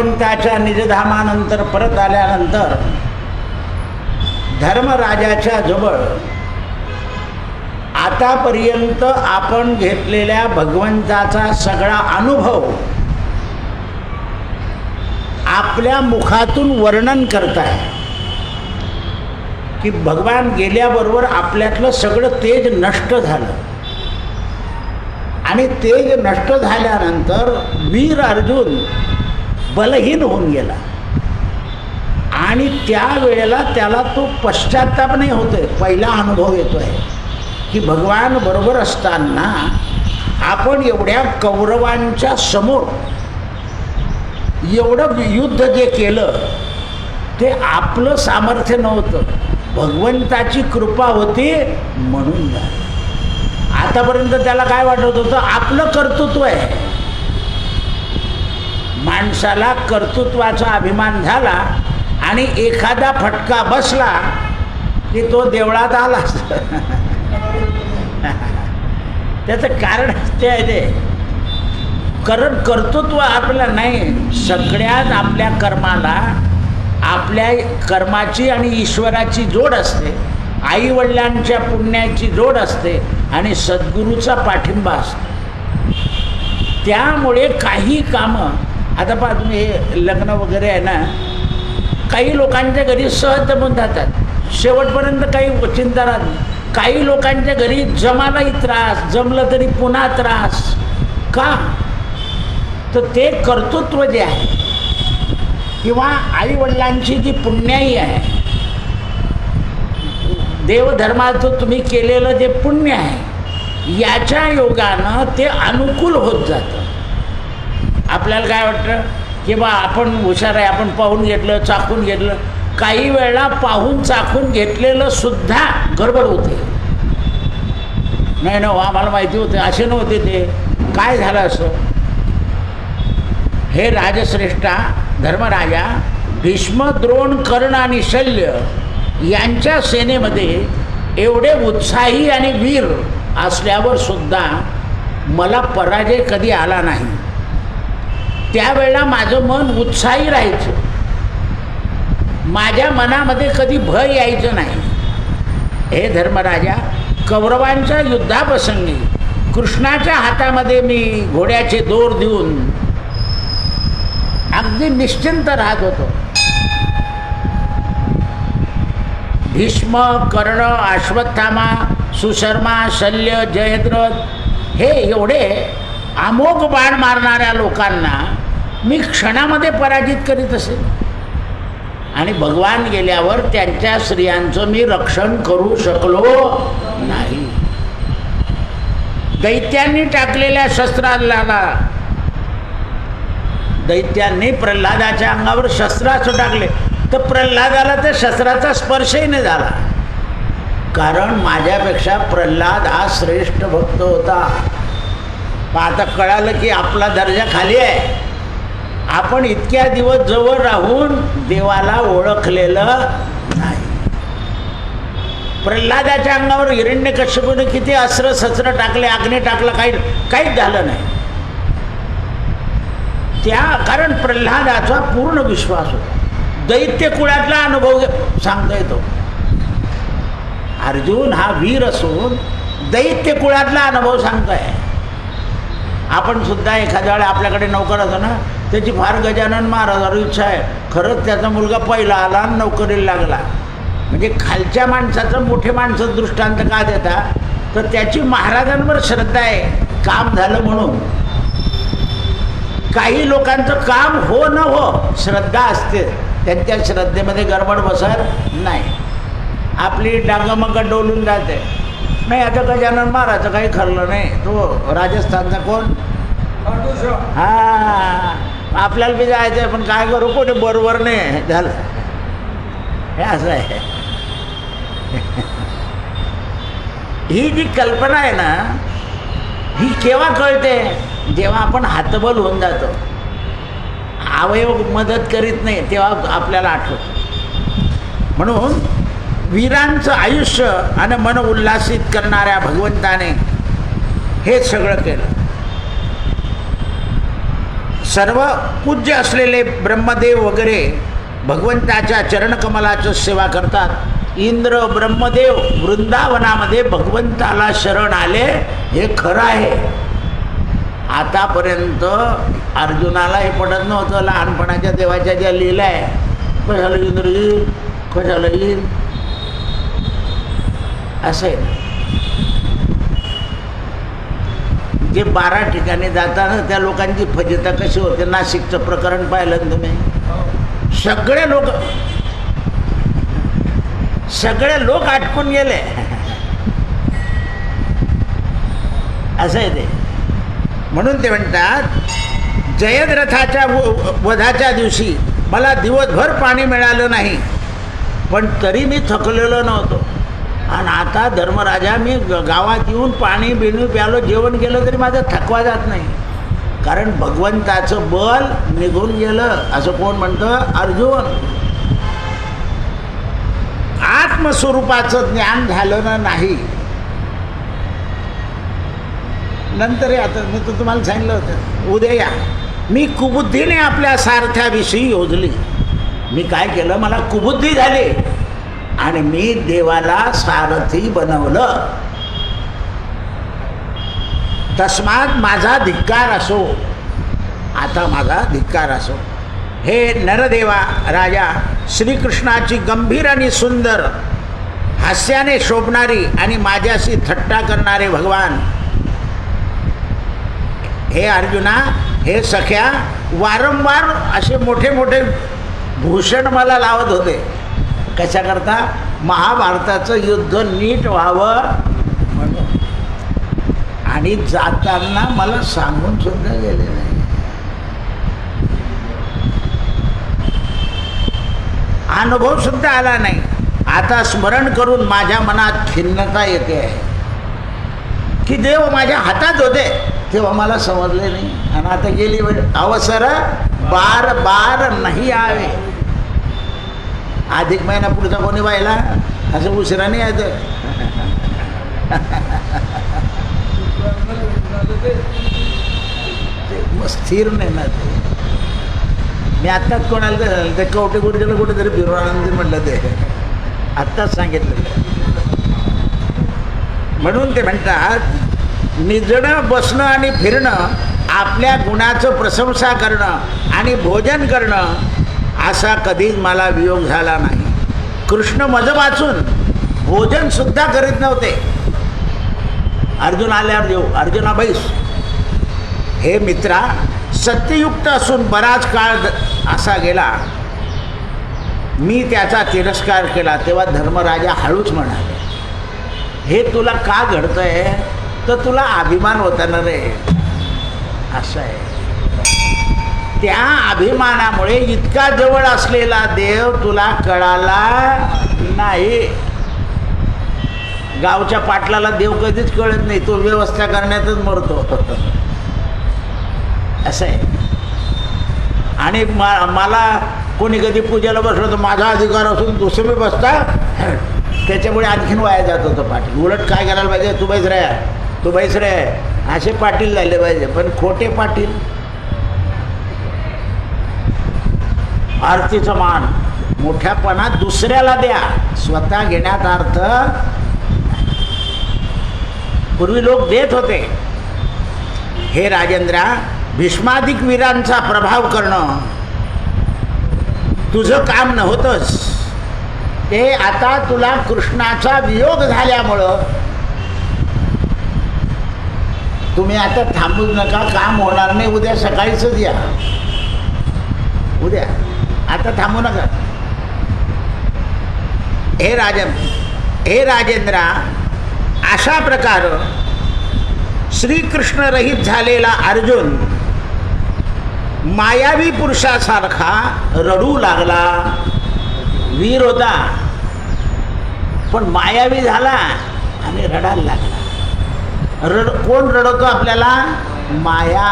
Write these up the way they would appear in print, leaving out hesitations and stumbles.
भगवंताच्या निजधामानंतर परत आल्यानंतर धर्मराजाच्या जवळ आतापर्यंत आपण घेतलेल्या भगवंताचा सगळा अनुभव आपल्या मुखातून वर्णन करताय की भगवान गेल्याबरोबर आपल्यातलं सगळं तेज नष्ट झालं आणि तेज नष्ट झाल्यानंतर वीर अर्जुन बलहीन होऊन गेला आणि त्यावेळेला त्याला तो पश्चात्ताप नाही होतोय, पहिला अनुभव येतोय की भगवान बरोबर असताना आपण एवढ्या कौरवांच्या समोर एवढं युद्ध जे केलं ते आपलं सामर्थ्य नव्हतं, भगवंताची कृपा होती म्हणून झालं. आतापर्यंत त्याला काय वाटत होतं, आपलं कर्तृत्व आहे. माणसाला कर्तृत्वाचा अभिमान झाला आणि एखादा फटका बसला की तो देवळात आला. त्याचं कारण ते आहे ते, कारण कर्तृत्व आपलं नाही. सगळ्यात आपल्या कर्माला आपल्या कर्माची आणि ईश्वराची जोड असते, आईवडिलांच्या पुण्याची जोड असते आणि सद्गुरूचा पाठिंबा असतो. त्यामुळे काही कामं आता पहा तुम्ही, हे लग्न वगैरे आहे ना, काही लोकांच्या घरी सहज जमून जातात, शेवटपर्यंत काही चिंता राहत नाही. काही लोकांच्या घरी जमालाही त्रास, जमलं तरी पुन्हा त्रास. का तर ते कर्तृत्व जे आहे किंवा आईवडिलांची जी पुण्याई आहे, देवधर्माचं तुम्ही केलेलं जे पुण्य आहे याच्या योगानं ते अनुकूल होत जातं. आपल्याला काय वाटतं की बा आपण हुशार आहे, आपण पाहून घेतलं, चाखून घेतलं. काही वेळा पाहून चाखून घेतलेलं सुद्धा गडबड होते. नाही ना, आम्हाला माहिती होते, असे नव्हते, ते काय झालं असं. हे राजश्रेष्ठा धर्मराजा, भीष्म, द्रोण, कर्ण आणि शल्य यांच्या सेनेमध्ये एवढे उत्साही आणि वीर असल्यावर सुद्धा मला पराजय कधी आला नाही. त्यावेळेला माझं मन उत्साही राहायचं, माझ्या मनामध्ये कधी भय यायचं नाही. हे धर्मराजा, कौरवांच्या युद्धाप्रसंगी कृष्णाच्या हातामध्ये मी घोड्याचे दोर देऊन अगदी निश्चिंत राहत होतो. भीष्म, कर्ण, अश्वत्थामा, सुशर्मा, शल्य, जयद्रथ हे एवढे अमोघ बाण मारणाऱ्या लोकांना मी क्षणामध्ये पराजित करीत असे आणि भगवान गेल्यावर त्यांच्या स्त्रियांचं मी रक्षण करू शकलो नाही. दैत्यांनी टाकलेल्या शस्त्राला, दैत्यांनी प्रल्हादाच्या अंगावर शस्त्रास्त्र टाकले तर प्रल्हादाला त्या शस्त्राचा स्पर्शही नाही झाला, कारण माझ्यापेक्षा प्रल्हाद हा श्रेष्ठ भक्त होता. आता कळालं की आपला दर्जा खाली आहे. आपण इतक्या दिवस जवळ राहून देवाला ओळखलेलं नाही. प्रल्हादाच्या अंगावर हिरण्यकश्यपूने किती अस्त्र शस्त्र टाकले, अग्नी टाकला, काहीच झालं नाही. कारण प्रल्हादाचा पूर्ण विश्वास होता. दैत्य कुळातला अनुभव सांगता येतो. अर्जुन हा वीर असून दैत्य कुळातला अनुभव सांगताय. आपण सुद्धा एखाद्या वेळेला आपल्याकडे नोकर असतो ना, त्याची फार गजानन महाराजांवर इच्छा आहे, खरंच त्याचा मुलगा पहिला आला आणि नोकरीला लागला. म्हणजे खालच्या माणसाचं मोठे माणसं दृष्टांत का देता, तर त्याची महाराजांवर श्रद्धा आहे, काम झालं म्हणून. काही लोकांचं काम हो न हो श्रद्धा असते, त्यांच्या श्रद्धेमध्ये गडबड बसत नाही, आपली डांगमग डोलून जाते. नाही, आता गजानन महाराजचं काही खरलं नाही, तो राजस्थानचा कोण, हा, आपल्याला बी जायचं आहे पण काय करू, कोणी बरोबर नाही झालं. हे असं आहे. ही जी कल्पना आहे ना, ही केव्हा कळते, जेव्हा आपण हातबल होऊन जातो, अवयव मदत करीत नाही, तेव्हा आपल्याला आठवतं. म्हणून वीरांचं आयुष्य आणि मन उल्हासित करणाऱ्या भगवंताने हे सगळं केलं. सर्व पूज्य असलेले ब्रह्मदेव वगैरे भगवंताच्या चरणकमलाचं सेवा करतात. इंद्र ब्रह्मदेव वृंदावनामध्ये भगवंताला शरण आले हे खरं आहे. आतापर्यंत अर्जुनाला हे पडत नव्हतं. लहानपणाच्या देवाच्या ज्या लीला आहे, कशाला इंद्र येईल, कशाला येईल, असं आहे. जे 12 ठिकाणी जाताना त्या लोकांची फजिता कशी होते. नाशिकचं प्रकरण पाहिलं ना तुम्ही. सगळे लोक आटकून गेले, असं आहे ते. म्हणून ते म्हणतात जयद्रथाच्या वधाच्या दिवशी मला दिवसभर पाणी मिळालं नाही, पण तरी मी थकलेलो नव्हतो. आणि आता धर्मराजा मी गावात येऊन पाणी बिणी प्यालो, जेवण केलं तरी माझा थकवा जात नाही, कारण भगवंताचं बल निघून गेलं. असं कोण म्हणतं? अर्जुन. आत्मस्वरूपाचं ज्ञान झालं नाही. नंतर आता मी तुम्हाला सांगितलं होतं उद्या या. मी कुबुद्धीने आपल्या सारथ्याविषयी योजली. मी काय केलं, मला कुबुद्धी झाली आणि मी देवाला सारथी बनवलं. तस्मात माझा धिक्कार असो, आता माझा धिक्कार असो. हे नरदेवा राजा, श्रीकृष्णाची गंभीर आणि सुंदर हास्याने शोभणारी आणि माझ्याशी थट्टा करणारे भगवान, हे अर्जुना, हे सख्या, वारंवार असे मोठे मोठे भूषण मला लावत होते. कशाकरता? महाभारताचं युद्ध नीट व्हावं म्हणून. आणि जाताना मला सांगून सुद्धा गेले नाही. अनुभव सुद्धा आला नाही. आता स्मरण करून माझ्या मनात खिन्नता येते आहे की देव माझ्या हातात होते तेव्हा मला समजले नाही, आणि आता गेली वेळ अवसर बार बार नाही आवे. अधिक महिना पुढचा कोणी पाहिला? असं उशिरा नाही यायचं. ते स्थिर नाही ना ते. मी आत्ताच कोणाला ते कवटे गुरुजीला कुठेतरी फिरून आनंदी म्हटलं, ते आत्ताच सांगितलं. म्हणून ते म्हणतात निजणं, बसणं आणि फिरणं, आपल्या गुणाचं प्रशंसा करणं आणि भोजन करणं, असा कधीच मला वियोग झाला नाही. कृष्ण मज वाचून भोजनसुद्धा करीत नव्हते. अर्जुन आल्यावर देऊ, अर्जुना बैस. हे मित्रा, सत्ययुक्त असून बराच काळ असा गेला, मी त्याचा तिरस्कार केला. तेव्हा धर्मराजा हळूच म्हणाले, हे तुला का घडतंय? तर तुला अभिमान होता ना रे. असं आहे. त्या अभिमानामुळे इतका जवळ असलेला देव तुला कळाला नाही. गावच्या पाटलाला देव कधीच कळत नाही, तो व्यवस्था करण्यातच मरतो. असं आहे. आणि मला कोणी कधी पूजेला बसलं तर माझा अधिकार असून दुसरे बसता, त्याच्यामुळे आणखीन वाया जात होतं पाटील. उलट काय करायला पाहिजे, तू बैस रे, तू बैस रे, असे पाटील झाले पाहिजे. पण खोटे पाटील. आरतीचा मान मोठ्यापणा दुसऱ्याला द्या, स्वतः घेण्यात अर्थ. पूर्वी लोक देत होते. हे राजेंद्रा, भीष्मादिक वीरांचा प्रभाव करणं तुझं काम नव्हतंच. ते आता तुला कृष्णाचा वियोग झाल्यामुळं तुम्ही आता थांबूच नका, काम होणार नाही. उद्या सकाळीच या, उद्या, आता थांबू नका. हे राजेंद्रा, अशा प्रकार श्रीकृष्ण रहित झालेला अर्जुन मायावी पुरुषासारखा रडू लागला. वीर होता पण मायावी झाला आणि रडायला लागला. कोण रडवतो आपल्याला? माया.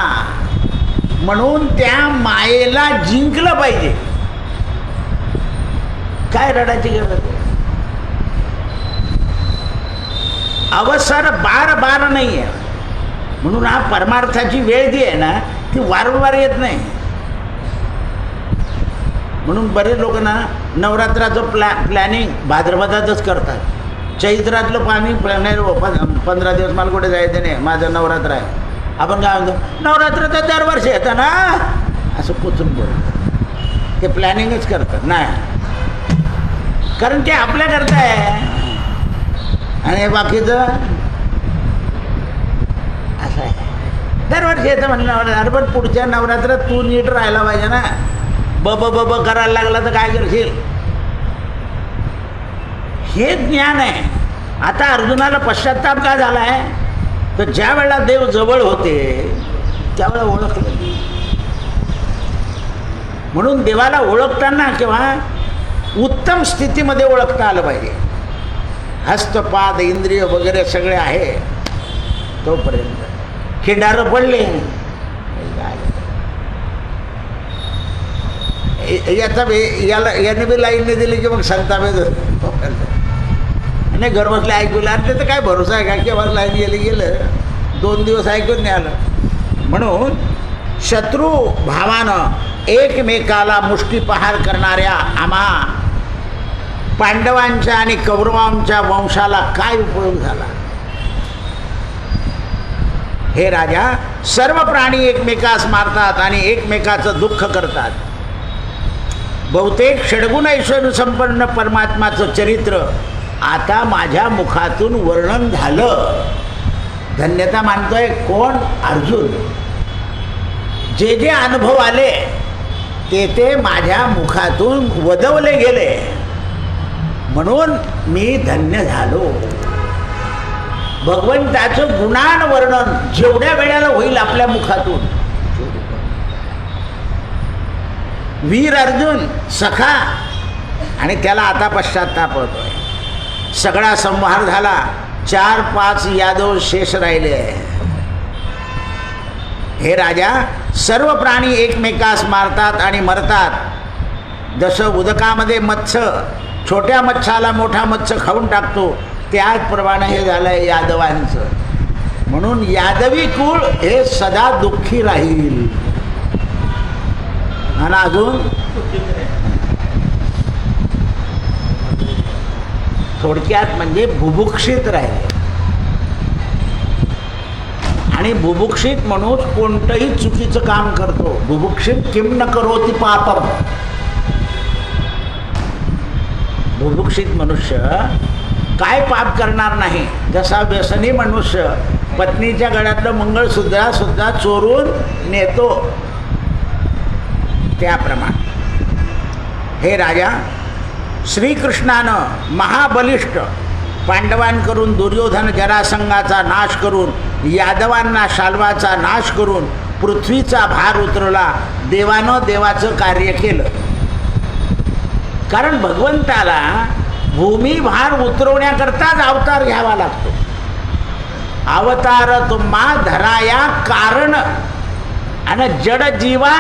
म्हणून त्या मायेला जिंकलं पाहिजे. काय रडायची गरज? अवसर बार बार नाही आहे. म्हणून हा परमार्थाची वेळ जी आहे ना, ती वारंवार येत नाही. म्हणून बरेच लोक ना नवरात्राचं प्लॅनिंग भाद्रपदातच करतात. चैत्रातलं पाणी 15 दिवस मला कुठे जायचं नाही, माझं नवरात्र आहे. आपण काय म्हणतो नवरात्र तर दरवर्षी येतं ना, असं पोचून बोलतात. ते प्लॅनिंगच करतात नाही, कारण ते आपल्याकरता आहे. आणि बाकीचं असं आहे, दरवर्षी येतं म्हणलं. अरे पण पुढच्या नवरात्रात तू नीट राहायला पाहिजे ना. ब करायला लागला तर काय करशील. हे ज्ञान आहे. आता अर्जुनाला पश्चाताप का झाला आहे, तर ज्या वेळेला देव जवळ होते त्यावेळेला ओळखलं. म्हणून देवाला ओळखताना किंवा उत्तम स्थितीमध्ये ओळखता आलं पाहिजे. हस्तपाद इंद्रिय वगैरे सगळे आहे तोपर्यंत. खिंडारं पडले याने बी लाईनने दिली की मग संतापेत नाही. घर बसले ऐकून आणि त्याचा काय भरोसा आहे का, केव्हा लाईन गेलं 2 दिवस ऐकून नाही आलं. म्हणून शत्रू भावानं एकमेकाला मुष्टीपहार करणाऱ्या आम्हा पांडवांच्या आणि कौरवांच्या वंशाला काय उपयोग झाला. हे राजा, सर्व प्राणी एकमेकास मारतात आणि एकमेकाचं दुःख करतात. बहुतेक षड्गुण ऐश्वर्य संपन्न परमात्माचं चरित्र आता माझ्या मुखातून वर्णन झालं. धन्यता मानतोय कोण? अर्जुन. जे जे अनुभव आले ते माझ्या मुखातून वदवले गेले, म्हणून मी धन्य झालो. भगवंताचं गुणान वर्णन जेवढ्या वेळेला होईल आपल्या मुखातून. वीर अर्जुन सखा, आणि त्याला आता पश्चाताप होतोय. सगळा संहार झाला, 4-5 यादव शेष राहिले. हे राजा, सर्व प्राणी एकमेकास मारतात आणि मरतात. जसं उदकामध्ये मत्स्य छोट्या मच्छाला मोठा मत्स्य खाऊन टाकतो, त्याचप्रमाणे हे झालंय यादवांचं. म्हणून यादवी कुळ हे सदा दुःखी राहील. आणि अजून थोडक्यात म्हणजे बुभुक्षित राहिले. आणि बुभुक्षित माणूस कोणतंही चुकीचं काम करतो. बुभुक्षित किम न करोति पापम. बुभुक्षित मनुष्य काय पाप करणार नाही. जसा व्यसनी मनुष्य पत्नीच्या गळ्यातलं मंगळसूत्र सुद्धा चोरून नेतो, त्याप्रमाणे. हे राजा, श्रीकृष्णानं महाबलिष्ठ पांडवांकडून दुर्योधन जरासंघाचा नाश करून, यादवांना शाल्वाचा नाश करून पृथ्वीचा भार उतरवला. देवानं देवाचं कार्य केलं. कारण भगवंताला भूमिभार उतरवण्याकरताच अवतार घ्यावा लागतो. अवतार तुम्हा धराया कारण आणि जड जीवा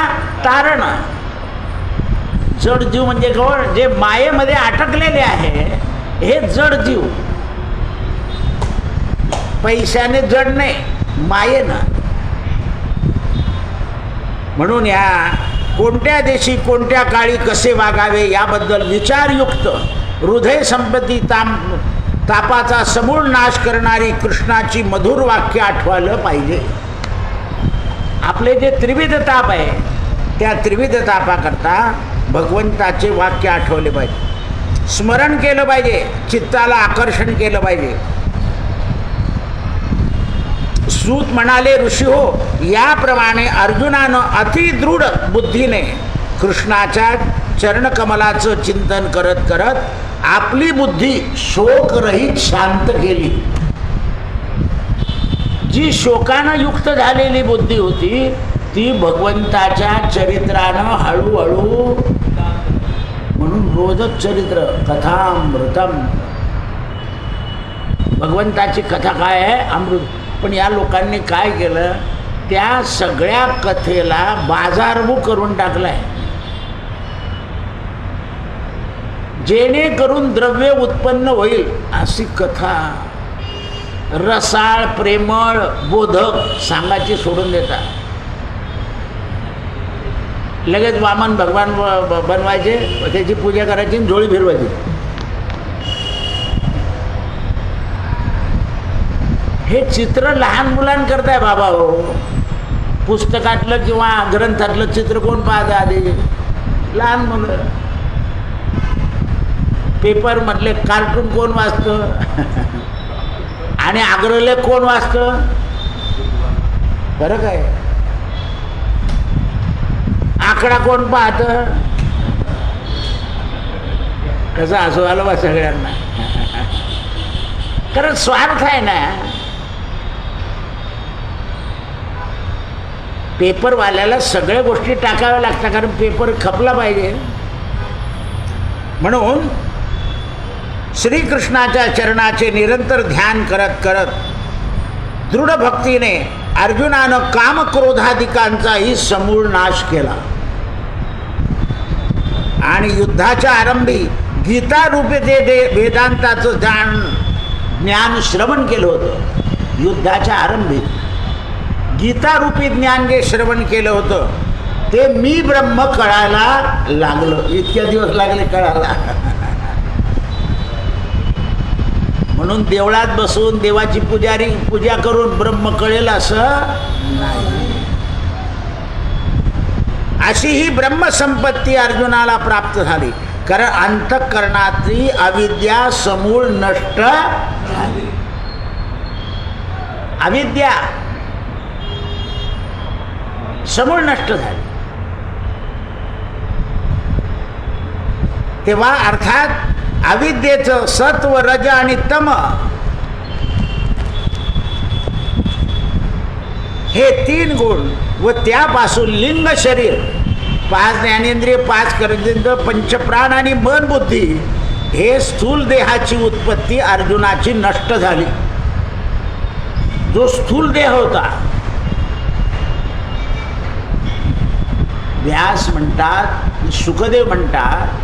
तारण. जड जीव म्हणजे कोण? जे मायेमध्ये अटकलेले आहे, हे जड जीव. पैशाने जड नाही, मायेनं. म्हणून या कोणत्या देशी कोणत्या काळी कसे वागावे याबद्दल विचारयुक्त हृदय संपत्ती तापाचा समूळ नाश करणारी कृष्णाची मधुर वाक्य आठवायला पाहिजे. आपले जे त्रिविध ताप आहे, त्या त्रिविध तापाकरता भगवंताचे वाक्य आठवले पाहिजे, स्मरण केलं पाहिजे, चित्ताला आकर्षण केलं पाहिजे. सूत म्हणाले, ऋषी हो, याप्रमाणे अर्जुनानं अतिदृढ बुद्धीने कृष्णाच्या चरणकमलाचं चिंतन करत करत आपली बुद्धी शोकरहित शांत केली. जी शोकानं युक्त झालेली बुद्धी होती ती भगवंताच्या चरित्रानं हळूहळू, म्हणून रोजच चरित्र कथामृतम. भगवंताची कथा काय आहे? अमृत. पण या लोकांनी काय केलं? त्या सगळ्या कथेला बाजारभू करून टाकलाय, जेणेकरून द्रव्य उत्पन्न होईल अशी कथा रसाळ प्रेमळ बोधक सांगायची सोडून देतात. लगेच वामन भगवान बनवायचे, त्याची पूजा करायची आणि झोळी फिरवायची. हे चित्र लहान मुलांकरता आहे बाबा हो. पुस्तकातलं किंवा ग्रंथातलं चित्र कोण पाहतं आधी? लहान मुलं. पेपरमधले कार्टून कोण वाचतं? आणि अग्रलेख कोण वाचतं? फरक आहे. आकडा कोण पाहतं? कसं असं आलं बा सगळ्यांना. कारण स्वार्थ आहे ना. पेपरवाल्याला सगळ्या गोष्टी टाकाव्या लागतात, कारण पेपर खपला पाहिजे. म्हणून श्रीकृष्णाच्या चरणाचे निरंतर ध्यान करत करत दृढ भक्तीने अर्जुनानं काम क्रोधाधिकांचाही समूळ नाश केला आणि युद्धाच्या आरंभी गीता रूपे ते वेदांताचं ज्ञान श्रवण केलं होतं. युद्धाच्या आरंभी गीता रूपी ज्ञान जे श्रवण केलं होतं ते मी ब्रह्म कळायला लागलं. इतक्या दिवस लागले कळायला. म्हणून देवळात बसून देवाची पूजा करून ब्रह्म कळेल असं नाही. अशी ही ब्रह्मसंपत्ती अर्जुनाला प्राप्त झाली, कारण अंतःकरणातली अविद्या समूळ नष्ट झाली. अविद्या समूळ नष्ट झाली. तेव्हा अर्थात अविद्येचं सत्व, रज आणि तम हे 3 गुण व त्यापासून लिंग शरीर, 5 ज्ञानेंद्रिय, 5 कर्मेंद्रिय, पंचप्राण आणि मन बुद्धी हे स्थूल देहाची उत्पत्ती अर्जुनाची नष्ट झाली. जो स्थूल देह होता, व्यास म्हणतात, शुकदेव म्हणतात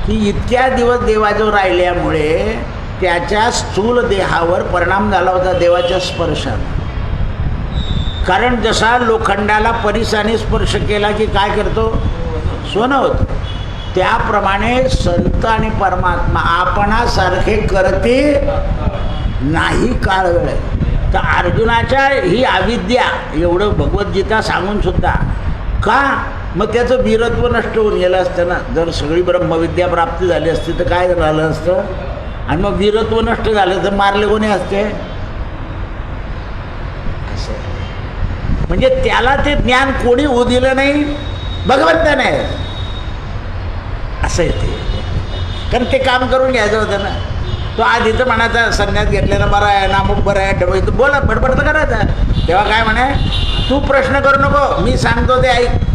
की इतक्या दिवस देवाजवळ राहिल्यामुळे त्याच्या स्थूल देहावर परिणाम झाला होता देवाच्या स्पर्शाने. कारण जसा लोखंडाला परिसाने स्पर्श केला की काय करतो? सोनं होतं. त्याप्रमाणे संत आणि परमात्मा आपणासारखे करते नाही. काळ वेळ आहे. तर अर्जुनाच्या ही अविद्या एवढं भगवद्गीता सांगून सुद्धा का? मग त्याचं वीरत्व नष्ट होऊन गेलं असतं ना. जर सगळी ब्रह्मविद्या प्राप्ती झाली असती तर काय झालं असतं? आणि मग वीरत्व नष्ट झालं तर मारले कोणी असते? म्हणजे त्याला ते ज्ञान कोणी होऊ दिलं नाही, भगवंताने. असं येते. कारण ते काम करून घ्यायचं होतं ना. तो आधी तर म्हणायचा संन्यास घेतलेला बरा आहे, नामुक बरं आहे, डबल तू बोला, बडबड तर करायचा. तेव्हा काय म्हणे, तू प्रश्न करू नको, मी सांगतो ते ऐक.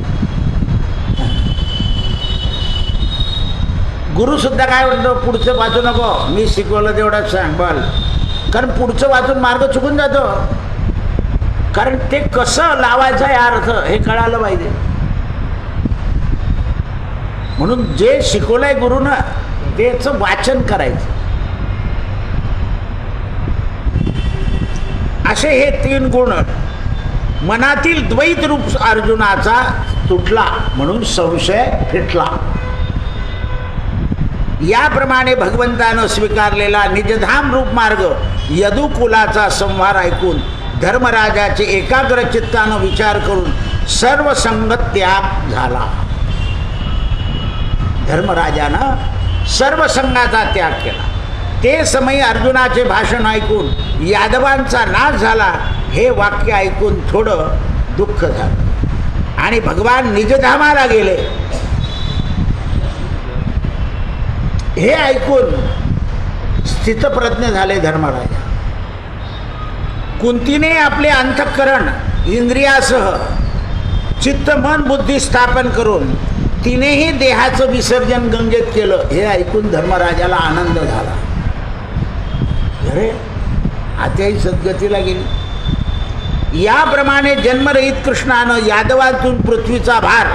गुरुसुद्धा काय म्हणतो, पुढचं वाचू नको, मी शिकवलं तेवढंच सांग बोल. कारण पुढचं वाचून मार्ग चुकून जातो. कारण ते कसं लावायचं आहे अर्थ हे कळालं पाहिजे. म्हणून जे शिकवलंय गुरुनं त्याचं वाचन करायचं. असे हे 3 गुण मनातील द्वैत रूप अर्जुनाचा तुटला, म्हणून संशय फिटला. याप्रमाणे भगवंतानं स्वीकारलेला निजधाम रूप मार्ग यदुकुलाचा संहार ऐकून धर्मराजाचे एकाग्र चित्तानं विचार करून सर्व संगत त्याग झाला. धर्मराजानं सर्व संघाचा त्याग केला. ते समयी अर्जुनाचे भाषण ऐकून यादवांचा नाश झाला. हे वाक्य ऐकून थोडं दुःख झालं आणि भगवान निजधामाला गेले. हे ऐकून स्थितप्रज्ञ झाले धर्मराजा. कुंतीने आपले अंतःकरण इंद्रियासह चित्त मन बुद्धी स्थापन करून तिनेही देहाचं विसर्जन गंगेत केलं. हे ऐकून धर्मराजाला आनंद झाला. अरे आत्याही सद्गतीला गेली. याप्रमाणे जन्मरहित कृष्णानं यादवातून पृथ्वीचा भार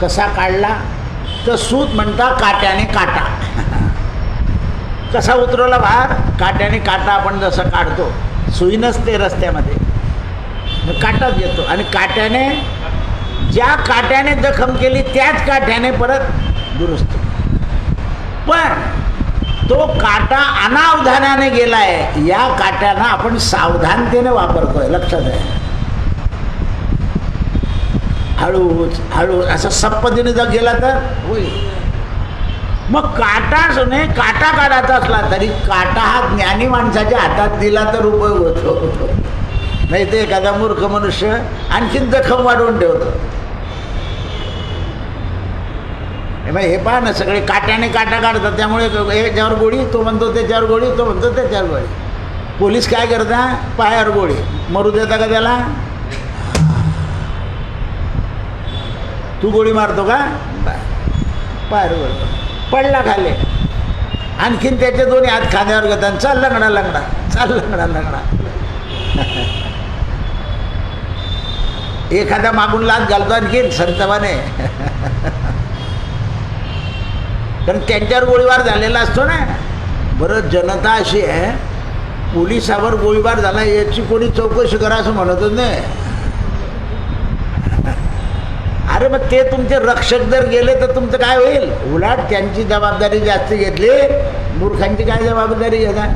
कसा काढला तर सूत म्हणता काट्याने काटा. कसा उतरवला भार? काट्याने काटा. आपण जसं काढतो सुई नसते रस्त्यामध्ये, काटाच येतो आणि काट्याने ज्या काट्याने जखम केली त्याच काठ्याने परत दुरुस्त. पण तो काटा अनावधानाने गेलाय, या काट्याला आपण सावधानतेने वापरतोय, लक्षात आहे. हळूच हळू असं सप्पदीने जर गेला तर होईल. मग काटा काढायचा असला तरी काटा हा ज्ञानी माणसाच्या हातात दिला तर उपयोग होतो, नाही तर एखादा मूर्ख मनुष्य आणखीन जखम वाढवून ठेवतो. हे पहा ना, सगळे काट्याने काटा काढतात, त्यामुळे याच्यावर गोळी, तो म्हणतो त्याच्यावर गोळी, तो म्हणतो त्याच्यावर गोळी. पोलीस काय करता, पायावर गोळी, मरू देता का त्याला? तू गोळी मारतो का? पायावर गोळी, पडला खाली, आणखीन त्याचे दोन्ही हात खांद्यावर घेतात, चाल लंगडा लंगडा, चाल लंगडा लंगडा. एखादा मागून लाच घालतो आणखीन संतवाने, कारण त्यांच्यावर गोळीबार झालेला असतो ना. बरं, जनता अशी आहे, पोलिसावर गोळीबार झाला याची कोणी चौकशी करा असं म्हणतच नाही. अरे मग ते तुमचे रक्षक जर गेले तर तुमचं काय होईल? उलट त्यांची जबाबदारी जास्त घेतली, मूर्खांची काय जबाबदारी घेता?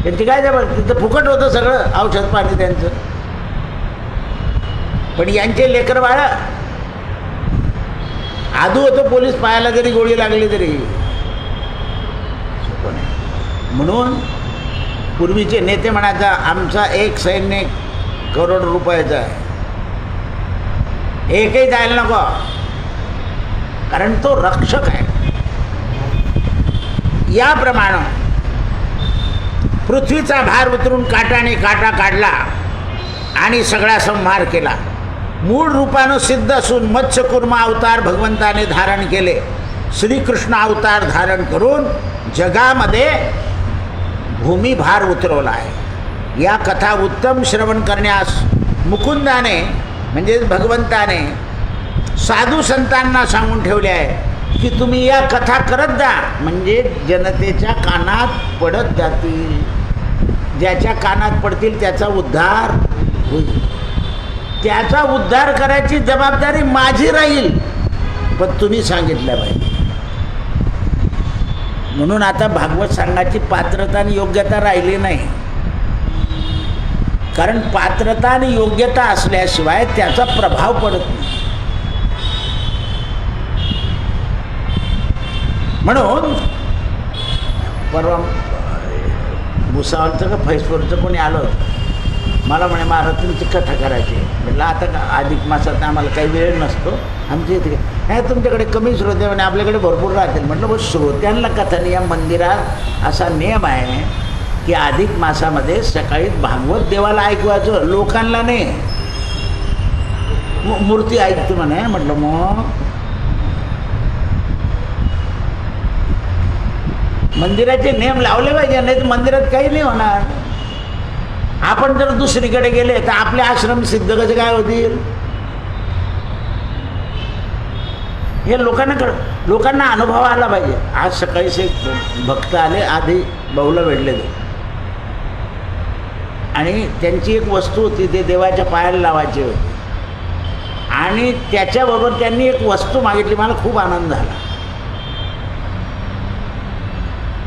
त्यांची काय जबाबदारी? तिथं फुकट होतं सगळं औषध पाणी त्यांचं. पण यांचे लेकर बाळा आदू होतो, पोलीस पायाला जरी गोळी लागली तरी. म्हणून पूर्वीचे नेते म्हणायचा, आमचा एक सैनिक करोड रुपयाचा आहे, एकही जायला नको, कारण तो रक्षक आहे. याप्रमाणे पृथ्वीचा भार उतरून काटाने काटा काढला आणि सगळा संहार केला. मूळ रूपानं सिद्ध असून मत्स्यकूर्म अवतार भगवंताने धारण केले. श्रीकृष्ण अवतार धारण करून जगामध्ये भूमिभार उतरवला आहे. या कथा उत्तम श्रवण करण्यास मुकुंदाने म्हणजे भगवंताने साधू संतांना सांगून ठेवले आहे की तुम्ही या कथा करत जा, म्हणजे जनतेच्या कानात पडत जातील. ज्याच्या कानात पडतील त्याचा उद्धार होईल. त्याचा उद्धार करायची जबाबदारी माझी राहील, पण तुम्ही सांगितलं पाहिजे. म्हणून आता भागवत सांगायची पात्रता आणि योग्यता राहिली नाही, कारण पात्रता आणि योग्यता असल्याशिवाय त्याचा प्रभाव पडत नाही. म्हणून परवा भुसावळचं का फैसपूरचं कोणी आलं, मला म्हणे महाराज तुमची कथा करायची. म्हटलं आता अधिक मासात आम्हाला काही वेळ नसतो, आमच्या इथे नाही, तुमच्याकडे कमी श्रोते म्हणे, आपल्याकडे भरपूर राहतील. म्हटलं बघ, श्रोत्यांना कथा नाही, या मंदिरात असा नियम आहे की अधिक मासामध्ये सकाळी भागवत देवाला ऐकवायचं, लोकांना नाही. मूर्ती ऐकते म्हणे. म्हटलं मग मंदिराचे नियम लावले पाहिजे, नाही तर मंदिरात काही नाही होणार. आपण जर दुसरीकडे गेले तर आपले आश्रम सिद्ध कसे काय होतील? हे लोकांना अनुभव आला पाहिजे. आज सकाळीच एक भक्त आले, आधी बाऊला भेटले ते, आणि त्यांची एक वस्तू होती, ते देवाच्या पायाला लावायची होती, आणि त्याच्याबरोबर त्यांनी एक वस्तू मागितली. मला खूप आनंद झाला.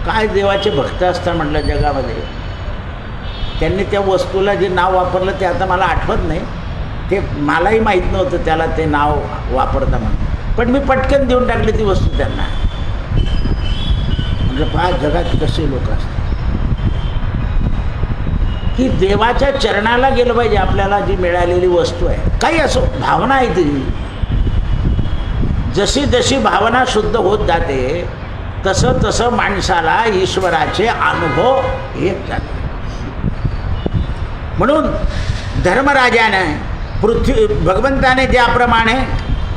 काय देवाचे भक्त असतात म्हटलं जगामध्ये. त्यांनी त्या वस्तूला जे नाव वापरलं ते आता मला आठवत नाही, ते मलाही माहीत नव्हतं त्याला ते नाव वापरता म्हणून, पण मी पटकन देऊन टाकली ती वस्तू त्यांना. म्हणजे पहा जगात कसे लोक असतात की देवाच्या चरणाला गेलं पाहिजे. आपल्याला जी मिळालेली वस्तू आहे, काही असो, भावना आहे ती, जशी जशी भावना शुद्ध होत जाते तसं तसं माणसाला ईश्वराचे अनुभव येत जाते. म्हणून धर्मराजाने भगवंताने ज्याप्रमाणे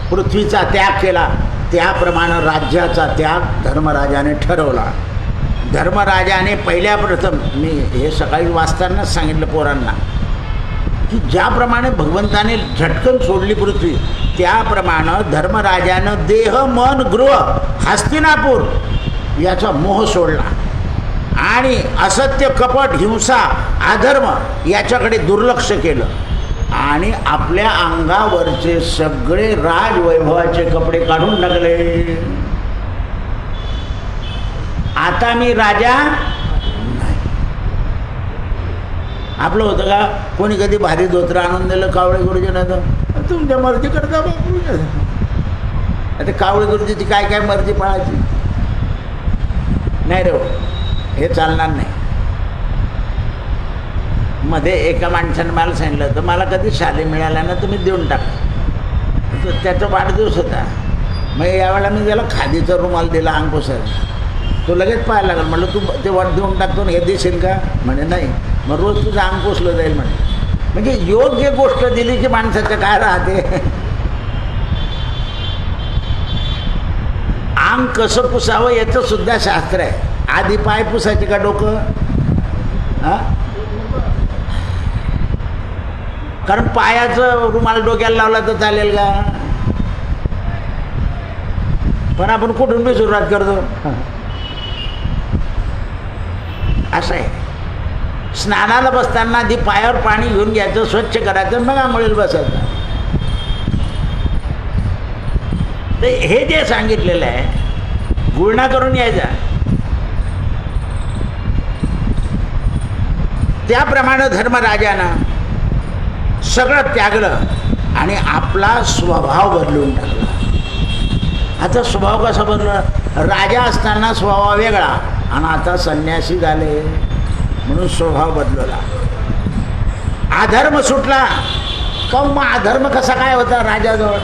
पृथ्वीचा त्याग केला त्याप्रमाणे राज्याचा त्याग धर्मराजाने ठरवला. धर्मराजाने पहिल्या प्रथम, मी हे सकाळी वाचतानाच सांगितलं पोरांना, की ज्याप्रमाणे भगवंताने झटकन सोडली पृथ्वी, त्याप्रमाणे धर्मराजानं देह मन गृह हस्तिनापूर याचा मोह सोडला आणि असत्य, कपट, हिंसा, अधर्म याच्याकडे दुर्लक्ष केलं आणि आपल्या अंगावरचे सगळे राजवैभवाचे कपडे काढून टाकले. आता मी राजा नाही. आपलं होतं का कोणी कधी भारी धोत्र आणून दिलं कावळे गुरुजींना, तुमच्या मर्जी करता बापू. आता कावळे गुरुजीची काय काय मर्जी पाळायची नाही रे, हे चालणार नाही. मध्ये एका माणसाने मला सांगितलं तर मला कधी शाली मिळाल्या ना तुम्ही देऊन टाका. तर त्याचा वाढदिवस होता. मग यावेळेला मी त्याला खादीचा रुमाल दिला अंग पुसायला. तो लगेच पाहायला लागला. म्हटलं तू ते वाट देऊन टाकतो ना, हे देशील का? म्हणे नाही. मग रोज तुझं अंग पुसलं जाईल म्हणे. म्हणजे योग्य गोष्ट दिली की माणसाचं काय राहते. अंग कसं पुसावं याचं सुद्धा शास्त्र आहे. आधी पाय पुसायचे का डोकं? हां, कारण पायाचं रुमाल डोक्याला लावला तर चालेल का? पण आपण कुठून बी सुरुवात करतो. असं आहे. स्नानाला बसताना आधी पायावर पाणी घेऊन घ्यायचं, स्वच्छ करायचं, मग आंघोळीला बसायचं. तर हे जे सांगितलेलं आहे गुळणा करून यायचा, त्याप्रमाणे धर्मराजानं सगळं त्यागलं आणि आपला स्वभाव बदलून टाकला. आता स्वभाव कसा बदलला? राजा असताना स्वभाव वेगळा आणि आता संन्यासी झाले म्हणून स्वभाव बदलला. अधर्म सुटला. का मग अधर्म कसा काय होता राजाजवळ?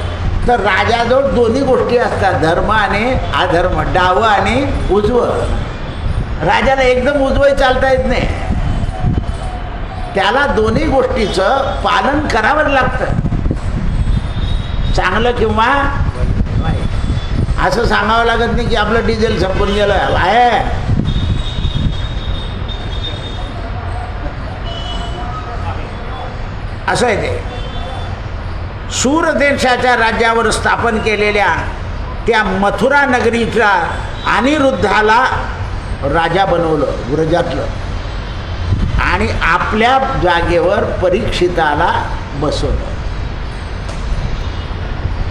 तर राजाजवळ दोन्ही गोष्टी असतात, धर्म आणि अधर्म, डावं आणि उजवं. राजाला एकदम उजवं चालता येत नाही. त्याला दोन्ही गोष्टीचं पालन करावं लागतं, चांगलं किंवा वाईट. असं सांगावं लागत नाही की आपलं डिझेल संपून गेलं आहे. असं आहे ते. शूर देशाच्या राज्यावर स्थापन केलेल्या त्या मथुरा नगरीच्या अनिरुद्धाला राजा बनवलं व्रजातलं आणि आपल्या जागेवर परीक्षिताला बसवलं.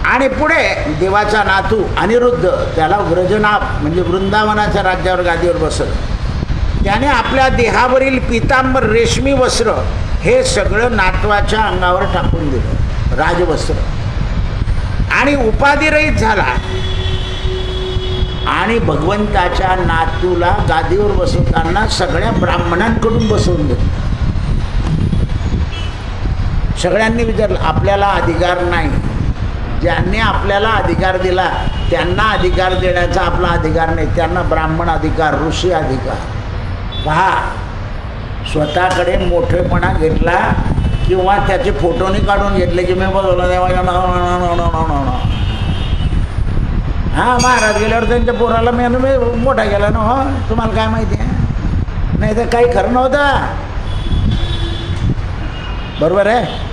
आणि पुढे देवाचा नातू अनिरुद्ध त्याला व्रजनाभ म्हणजे वृंदावनाच्या राज्यावर गादीवर बसवलं. त्याने आपल्या देहावरील पितांबर रेशमी वस्त्र हे सगळं नातवाच्या अंगावर टाकून दिलं, राजवस्त्र, आणि उपाधिरहित झाला आणि भगवंताच्या नातूला गादीवर बसवताना सगळ्या ब्राह्मणांकडून बसवून घेतलं. सगळ्यांनी विचारलं आपल्याला अधिकार नाही. ज्यांनी आपल्याला अधिकार दिला त्यांना अधिकार देण्याचा आपला अधिकार नाही. त्यांना ब्राह्मण अधिकार, ऋषी अधिकार. पहा, स्वतःकडे मोठेपणा घेतला किंवा त्याचे फोटोनी काढून घेतले की मी बोलवलं देवाच्या हां महाराज गेल्यावर त्यांच्या पोराला मी मोठा गेला ना. हो तुम्हाला काय माहिती आहे? नाही तर काही खरं नव्हतं. बरोबर आहे?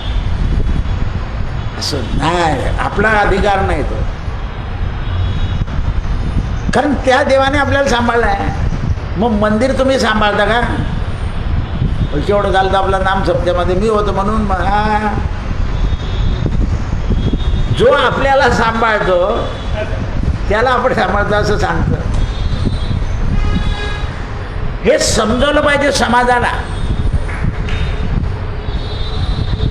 असं नाही, आपला अधिकार नाही तो. कारण त्या देवाने आपल्याला सांभाळलं आहे. मग मंदिर तुम्ही सांभाळता का? केवढं झालं तर आपलं नाम सप्त्यामध्ये मी होतो म्हणून. जो आपल्याला सांभाळतो त्याला आपण सांभाळतो असं सांगतं. हे समजवलं पाहिजे समाजाला.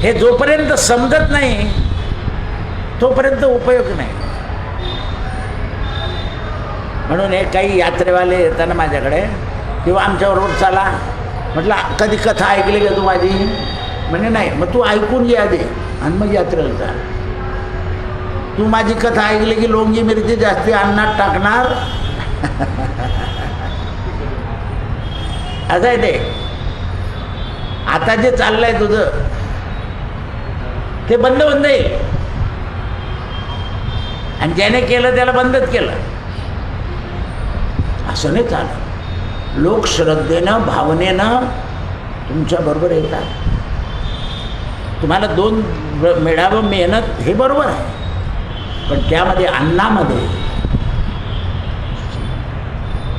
हे जोपर्यंत समजत नाही तोपर्यंत उपयोग नाही. म्हणून हे काही यात्रेवाले येताना माझ्याकडे किंवा आमच्याबरोबर चला, म्हटलं कधी कथा ऐकली का तू माझी? म्हणजे नाही. मग तू ऐकून घे आधी आणि मग यात्रेला जा. तू माझी कथा ऐकली की लोंगी मिरची जास्ती अन्नात टाकणार असं आहे ते. आता जे चाललंय तुझं ते बंद येईल आणि ज्याने केलं त्याला बंदच केलं. असं नाही चालत. लोक श्रद्धेनं भावनेनं तुमच्याबरोबर येतात. तुम्हाला दोन मिळावं मेहनत हे बरोबर आहे, पण त्यामध्ये अन्नामध्ये,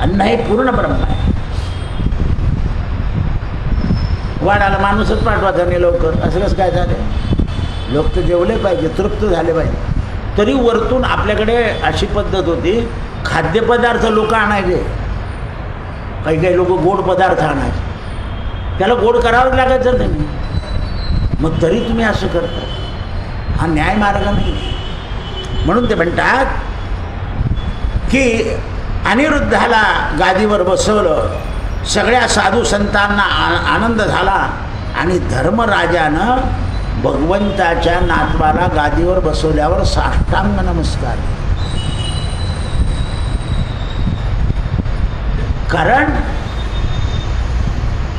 अन्न हे पूर्ण ब्रह्म आहे. वाढायला माणूसच पाठवायचा नाही लवकर, असं कसं काय झालं? लोक तर जेवले पाहिजे, तृप्त झाले पाहिजे. तरी वरतून आपल्याकडे अशी पद्धत होती, खाद्यपदार्थ लोक आणायचे, काही काही लोक गोड पदार्थ आणायचे, त्याला गोड करावंच लागायचं नाही. मग तरी तुम्ही असं करता, हा न्याय मार्ग नाही. म्हणून ते म्हणतात की अनिरुद्धाला गादीवर बसवलं, सगळ्या साधू संतांना आनंद झाला आणि धर्मराजानं भगवंताच्या नातवाला गादीवर बसवल्यावर साष्टांग नमस्कार. कारण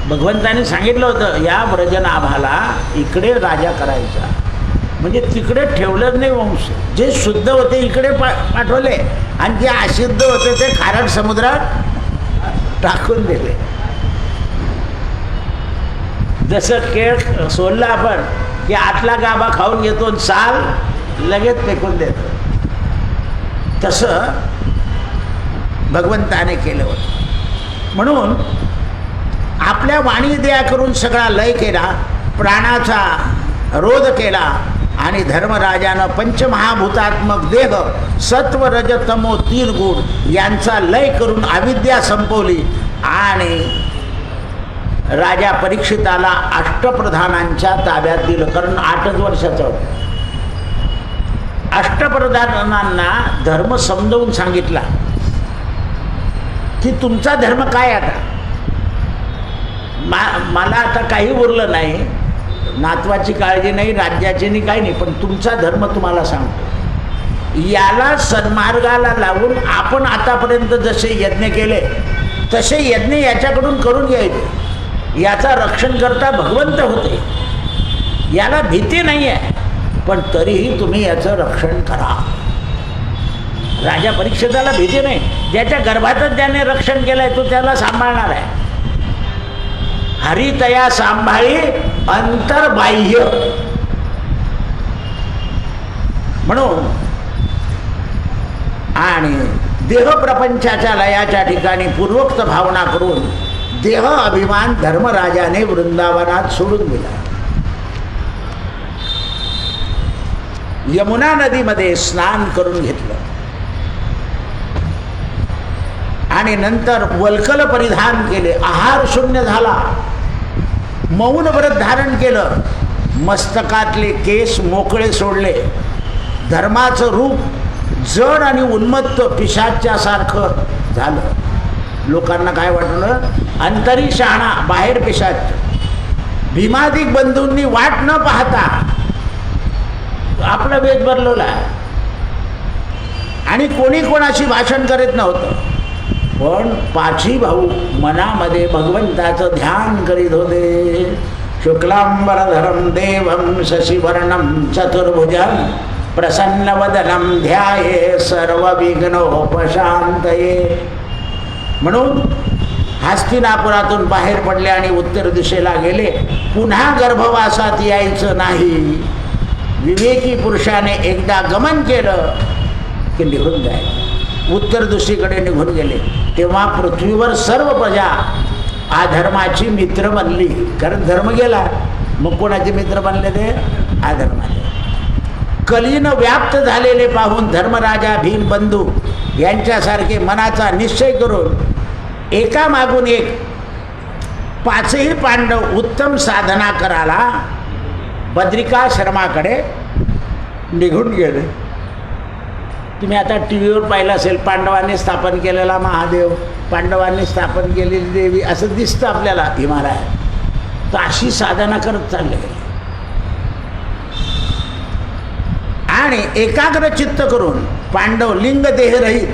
भगवंताने सांगितलं होतं या व्रजनाभाला इकडे राजा करायचा, म्हणजे तिकडे ठेवलंच नाही वंश. जे शुद्ध होते इकडे पाठवले आणि जे अशुद्ध होते ते खारट समुद्रात टाकून दिले. जसं केळ सोडलं आपण की आतला गाभा खाऊन घेतो आणि साल लगेच फेकून देतो, तसं भगवंताने केलं होतं. म्हणून आपल्या वाणी दया करून सगळा लय केला, प्राणाचा रोध केला आणि धर्मराजानं पंचमहाभूतात्मक देह सत्व रज तमो 3 गुण यांचा लय करून अविद्या संपवली आणि राजा परीक्षिताला अष्टप्रधानांच्या ताब्यात दिलं. कारण 8च वर्षाचा होता. अष्टप्रधानांना धर्म समजावून सांगितला की तुमचा धर्म काय. आता मला आता काही उरलं नाही, नातवाची काळजी नाही, राज्याची नाही, काही नाही, पण तुमचा धर्म तुम्हाला सांगतो. याला सन्मार्गाला लावून आपण आतापर्यंत जसे यज्ञ केले तसे यज्ञ याच्याकडून करून घ्यायचे. याचा रक्षण करता भगवंत होते, याला भीती नाही आहे, पण तरीही तुम्ही याचं रक्षण करा. राजा परीक्षिताला भीती नाही, ज्याच्या गर्भातच ज्याने रक्षण केलंय तो त्याला सांभाळणार आहे. हरितया सांभाळी अंतर्बाह्य. म्हणून आणि देहप्रपंचाच्या लयाच्या ठिकाणी पूर्वोक्त भावना करून देह अभिमान धर्मराजाने वृंदावनात सोडून दिला. यमुना नदीमध्ये स्नान करून घेतलं आणि नंतर वल्कल परिधान केले, आहार शून्य झाला, मौन व्रत धारण केलं, मस्तकातले केस मोकळे सोडले, धर्माचं रूप जड आणि उन्मत्त पिशाच्यासारखं झालं. लोकांना काय वाटलं, अंतरी शहाणा बाहेर पिशाच. भीमादिक बंधूंनी वाट न पाहता आपला वेद बदलवला आणि कोणी कोणाशी भाषण करीत नव्हतं, पण 5ही भाऊ मनामध्ये भगवंताचं ध्यान करीत होते. शुक्लांबरधरं देवं शशिवर्णं चतुर्भुजं प्रसन्नवदनं ध्याये सर्वविघ्नोपशान्तये. म्हणून हस्तिनापुरातून बाहेर पडले आणि उत्तर दिशेला गेले. पुन्हा गर्भवासात यायचं नाही. विवेकी पुरुषाने एकदा गमन केलं की निघून जायचं. उत्तर दिशेकडे निघून गेले तेव्हा पृथ्वीवर सर्व प्रजा अधर्माची मित्र बनली. कारण धर्म गेला, मग कोणाचे मित्र बनले ते अधर्माचे. कलीनं व्याप्त झालेले पाहून धर्मराजा भीम बंधू यांच्यासारखे मनाचा निश्चय करून एकामागून एक 5ही पांडव उत्तम साधना करायला बद्रिकाश्रमाकडे निघून गेले. तुम्ही आता टी व्हीवर पाहिलं असेल, पांडवांनी स्थापन केलेला महादेव, पांडवांनी स्थापन केलेली देवी, असं दिसतं आपल्याला हिमालयात. तर अशी साधना करत चालले गेले आणि एकाग्र चित्त करून पांडव लिंग देहरहित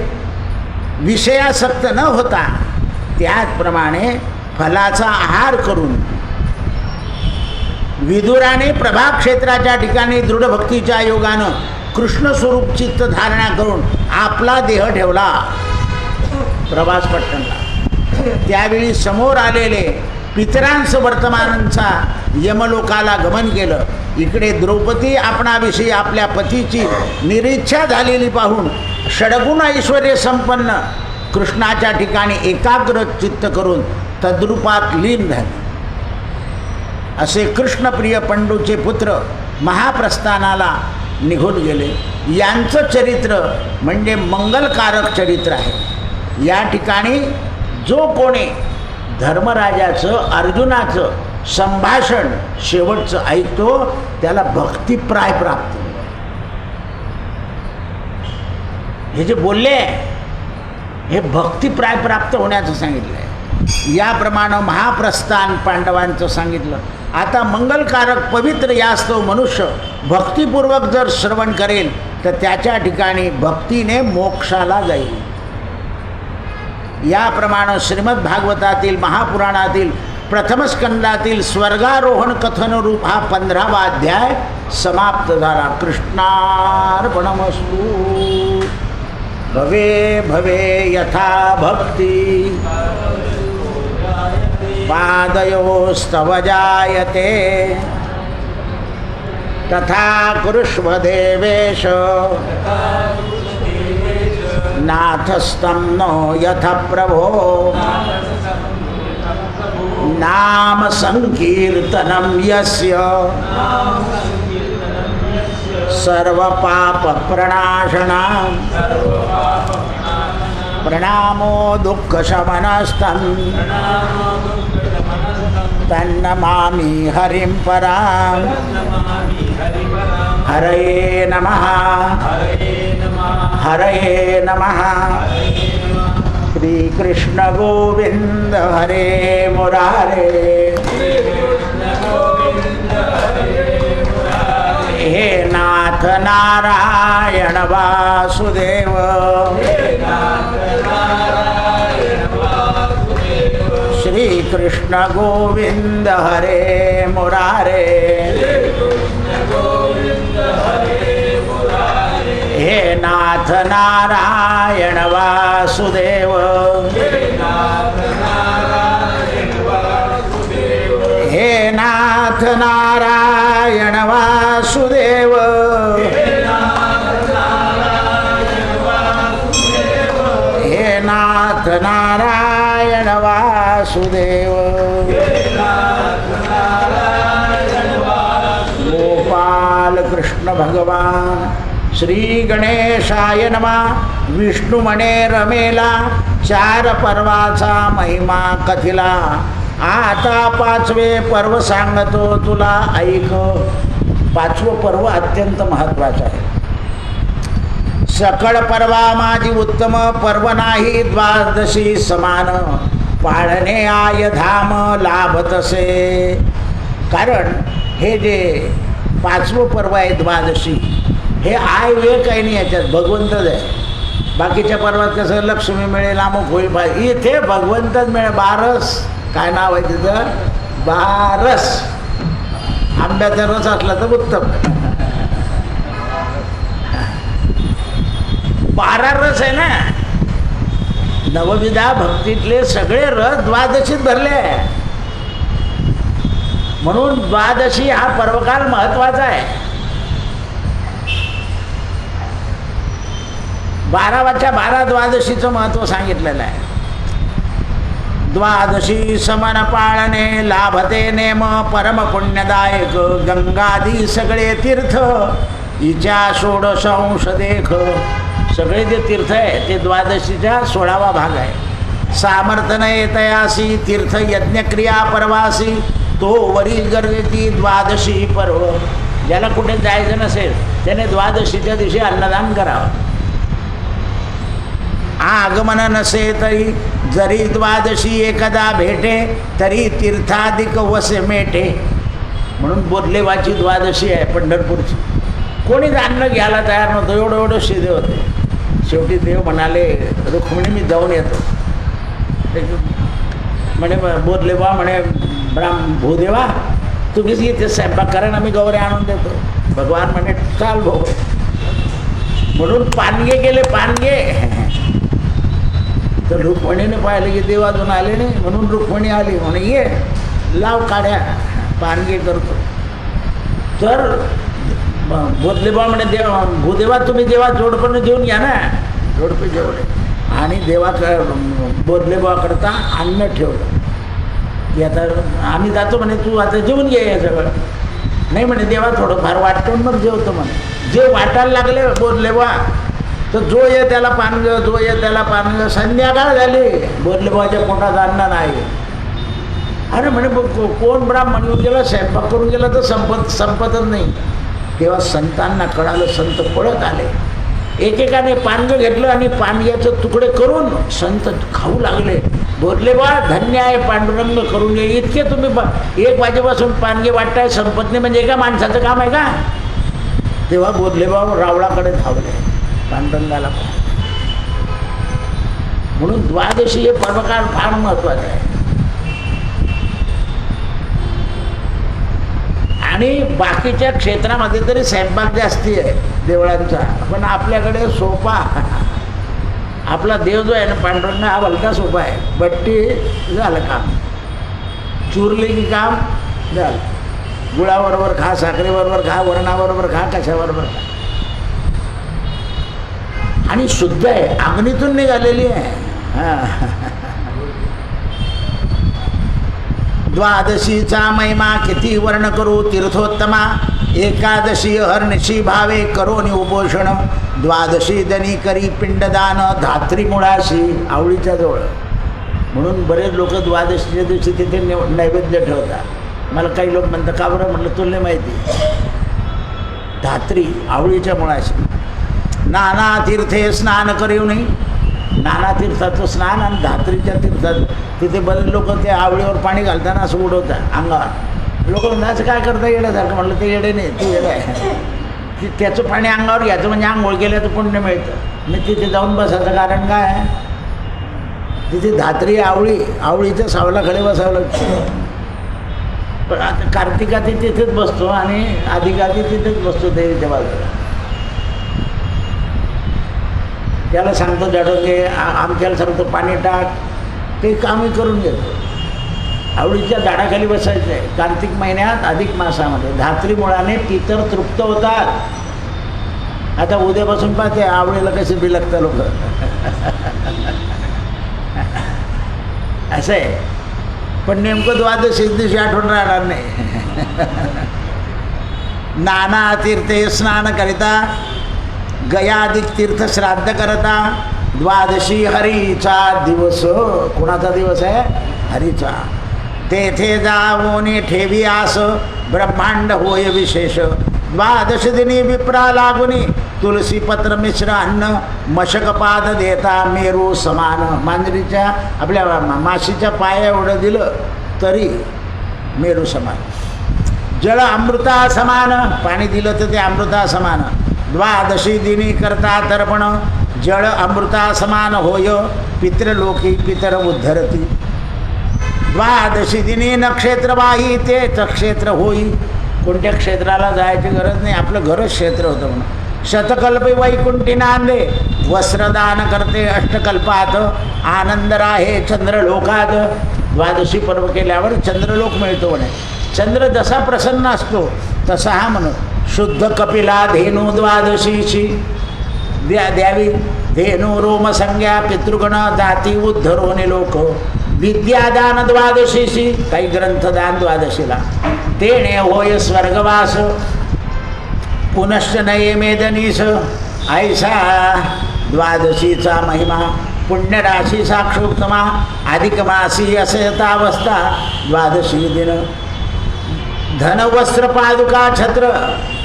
विषयासक्त न होता त्याचप्रमाणे फलाचा आहार करून विदुराने प्रभाक्षेत्राच्या ठिकाणी दृढभक्तीच्या योगानं कृष्ण स्वरूप चित्त धारणा करून आपला देह ठेवला प्रभास पट्टणला. त्यावेळी समोर आलेले पितरांस वर्तमानांचा यमलोकाला गमन केलं. इकडे द्रौपदी आपणाविषयी आपल्या पतीची निरीच्छा झालेली पाहून षडगुण ऐश्वर्य संपन्न कृष्णाच्या ठिकाणी एकाग्र चित्त करून तद्रूपात लीन झाले. असे कृष्णप्रिय पंडूचे पुत्र महाप्रस्थानाला निघून गेले. यांचं चरित्र म्हणजे मंगलकारक चरित्र आहे. या ठिकाणी जो कोणी धर्मराजाचं अर्जुनाचं संभाषण शेवटचं ऐकतो त्याला भक्तिप्राय प्राप्त. हे जे बोलले हे भक्तिप्राय प्राप्त होण्याचं सांगितलं आहे. याप्रमाणे महाप्रस्थान पांडवांचं सांगितलं. आता मंगलकारक पवित्र यास्तव मनुष्य भक्तिपूर्वक जर श्रवण करेल तर त्याच्या ठिकाणी भक्तीने मोक्षाला जाईल. याप्रमाणे श्रीमद भागवतातील महापुराणातील प्रथम स्कंदातील स्वर्गारोहण कथन रूप हा 15वा अध्याय समाप्त झाला. कृष्णार्पणमस्तु. भवे भवे यथा भक्ती पादयोस्तव जायते तथा कुरुष्व देवेश नाथस्तं नो यथा प्रभो. नाम संकीर्तनं यस्य सर्वपाप प्रणाशनं प्रणामो दुःखशमनस्तं तन्नमामि हरिं परां. हरये नमः हरये नमः. श्रीकृष्ण गोविंद हरे मुरारे. हे नाथ नारायण वासुदेव. श्रीकृष्ण गोविंद हरे मुरारे. हे नाथ नारायण वासुदेव. हे नाथ नारायण वासुदेव. हे नाथ नारायण वासुदेव. गोपाल कृष्ण भगवान. श्री गणेशाय नमः. विष्णुमणे रमेला 4 पर्वाचा महिमा कथिला. आता 5वे पर्व सांगतो तुला ऐक. 5वं पर्व अत्यंत महत्त्वाचं आहे. सकळ पर्वा माझी उत्तम पर्व नाही द्वादशी समान. पाळणे आय धाम लाभतसे. कारण हे जे 5वं पर्व आहे द्वादशी हे आय वे काही नाही याच्यात भगवंतच आहे. बाकीच्या पर्वात कसं लक्ष्मी मिळेल अमुक होईल पाहिजे. इथे भगवंतच मिळेल. बारस काय नाव आहे तिथं? बारस. आंब्याचा रस असला तर उत्तम. 12 रस आहे ना. नवविधा भक्तीतले सगळे रस द्वादशीत भरले. म्हणून द्वादशी हा पर्वकाल महत्वाचा आहे. 12 द्वादशीचं महत्त्व सांगितलेलं आहे. द्वादशी समन पाळणे लाभते नेम परम पुण्यदायक. गंगादी सगळे तीर्थ हिच्या 16 देख. सगळे जे तीर्थ आहे ते द्वादशीचा 16वा भाग आहे. सामर्थ्य येतयासी तीर्थ यज्ञक्रिया परवासी तो वरी गर्जेती द्वादशी पर्व. ज्याला कुठे जायचं नसेल त्याने द्वादशीच्या दिवशी अन्नदान करावं. आगमन नसे तरी जरी द्वादशी एकदा भेटे तरी तीर्थाधिक वसे मेटे. म्हणून बोधलेवाची द्वादशी आहे पंढरपूरची. कोणीच अन्न घ्यायला तयार नव्हतं. एवढं शिदे होते. शेवटी देव म्हणाले रुक्मिणी मी जाऊन येतो. म्हणे बोधलेबा म्हणे भूदेवा तुम्हीच इथे स्वयंपाक करा ना मी गौरे आणून देतो. भगवान म्हणे चाल भाऊ. म्हणून पानगे गेले. पानगे तर रुक्मिणीने पाहिलं की देव अजून आले नाही. म्हणून रुक्मिणी आली. म्हणे ये लाव काड्या पानगे करतो. तर बोधलेबा म्हणे भूदेवा तुम्ही देवा जोडपण देऊन घ्या ना. जोडपे जेवढे आणि देवा बोधलेबा करता अन्न ठेवलं. की आता आम्ही जातो म्हणे, तू आता जेवून घे हे सगळं. नाही म्हणे, देवा थोडं फार वाटतो मग जेवतो म्हणे. जे वाटायला लागले बोलले बा, तर जो ये त्याला पानगं, जो ये त्याला पानगं. संध्याकाळ झाली, बोलले बाच्या पोटात अन्न नाही. अरे म्हणे कोण ब्राह्मण येऊन गेला, स्वयंपाक करून गेला तर संपतच नाही. तेव्हा संतांना कळालं, संत पळत आले, एकेकाने पानगं घेतलं आणि पानग्याचं तुकडे करून संत खाऊ लागले. बोलले बा धन्य आहे पांडुरंग, करून घे. इतके तुम्ही 1 वाजेपासून पानगे वाटताय, संपत नाही म्हणजे एका माणसाचं काम आहे का? तेव्हा बोलले बा रावळाकडे धावले पांडुरंगाला. म्हणून द्वादशी हे पर्वकाळ फार महत्वाचं आहे. आणि बाकीच्या क्षेत्रामध्ये तरी स्वयंपाक जास्ती आहे देवळांचा, पण आपल्याकडे सोपा. आपला देव जो आहे ना पांडुरंग, हा भलता सोपा आहे. बट्टी झालं काम, चुरली की काम झालं. गुळाबरोबर खा, साखरेबरोबर खा, वरणाबरोबर खा, कशाबरोबर खा. आणि शुद्ध आहे, अग्नीतून निघालेली आहे. द्वादशीचा महिमा किती वर्ण करू तीर्थोत्तमा. एकादशी हरनिशी भावे करोनी उपोषण. द्वादशी दनी करी पिंडदान धात्री मुळाशी. आवळीच्या जवळ. म्हणून बरेच लोक द्वादशीच्या दिवशी तिथे नैवेद्य ठेवतात. मला काही लोक म्हणतात का बरं, म्हटलं तुला नाही माहिती. धात्री आवळीच्या मुळाशी. नाना तीर्थे स्नान करू नये. नाना तीर्थाचं स्नान आणि धात्रीच्या तीर्थात तिथे बरेच लोक ते आवळीवर पाणी घालताना असं उडवतात अंगावर. लोक म्हणतात असं काय करता येण्यासारखं. म्हटलं ते येडे नाही, ते येडं आहे. त्याचं पाणी अंगावर घ्यायचं म्हणजे आंघोळ केलं तर पुण्य मिळतं. मी तिथे जाऊन बसायचं कारण काय आहे, तिथे धात्री आवळीच्या सावलाकडे बसावं लागतं. पण आता कार्तिकाती तिथेच बसतो आणि अधिकाती तिथेच बसतो देवीच्या बाजूला. त्याला सांगतो जडोगे, आमच्याला सांगतो पाणी टाक, ते कामही करून घेतो. आवळीच्या झाडाखाली बसायचं आहे. कार्तिक महिन्यात अधिक मासामध्ये धात्रीमुळाने पितर तृप्त होतात. आता उद्यापासून पाहते आवळीला कसे बिलकतात लोक. असं आहे. पण नेमकं द्वादशी दिवशी आठवण राहणार नाही. नाना तीर्थे स्नान करिता गयाधिक तीर्थ श्राद्ध करता. द्वादशी हरीचा दिवस. कोणाचा दिवस आहे? हरीचा. तेथे जावोनी ठेवी आस ब्रह्मांड होय विशेष. द्वादश दिनी विप्रा लागुनी तुलसी पत्र मिश्र अन्न. मशकपाद देता मेरू समान. मांजरीच्या आपल्या माशीच्या पाया एवढं दिलं तरी मेरू समान. जळ अमृता समान. पाणी दिलं तर ते अमृता समान. द्वादशी दिनी करता तर्पण. जळ अमृता समान होय पितृलोकी पितर उद्धरती. द्वादशी दिनी नक्षत्रवाही तेच क्षेत्र होई. कोणत्या क्षेत्राला जायची गरज नाही, आपलं घरच क्षेत्र होतं म्हणून. शतकल्पे वैकुंठी नांदे. वस्त्रदान करते अष्टकल्पात. आनंद राहे चंद्रलोकात. द्वादशी पर्व केल्यावर चंद्रलोक मिळतो म्हणे. चंद्र जसा प्रसन्न असतो तसा हा म्हणून. शुद्ध कपिला धेनू द्वादशीची द्यावी. धेनू रोमसंज्ञा पितृगण जाती उद्धरोनी लोक. विद्यादान द्वादशीची. काही ग्रंथदान द्वादशीला. तेणे होय स्वर्गवास. पुनश्च नये मेदनीस. ऐसा द्वादशीचा महिमा. पुण्यराशी साक्षोत्तमा. अधिक मासी असयतावस्था द्वादशी दिन. धन वस्त्र पादुका छत्र.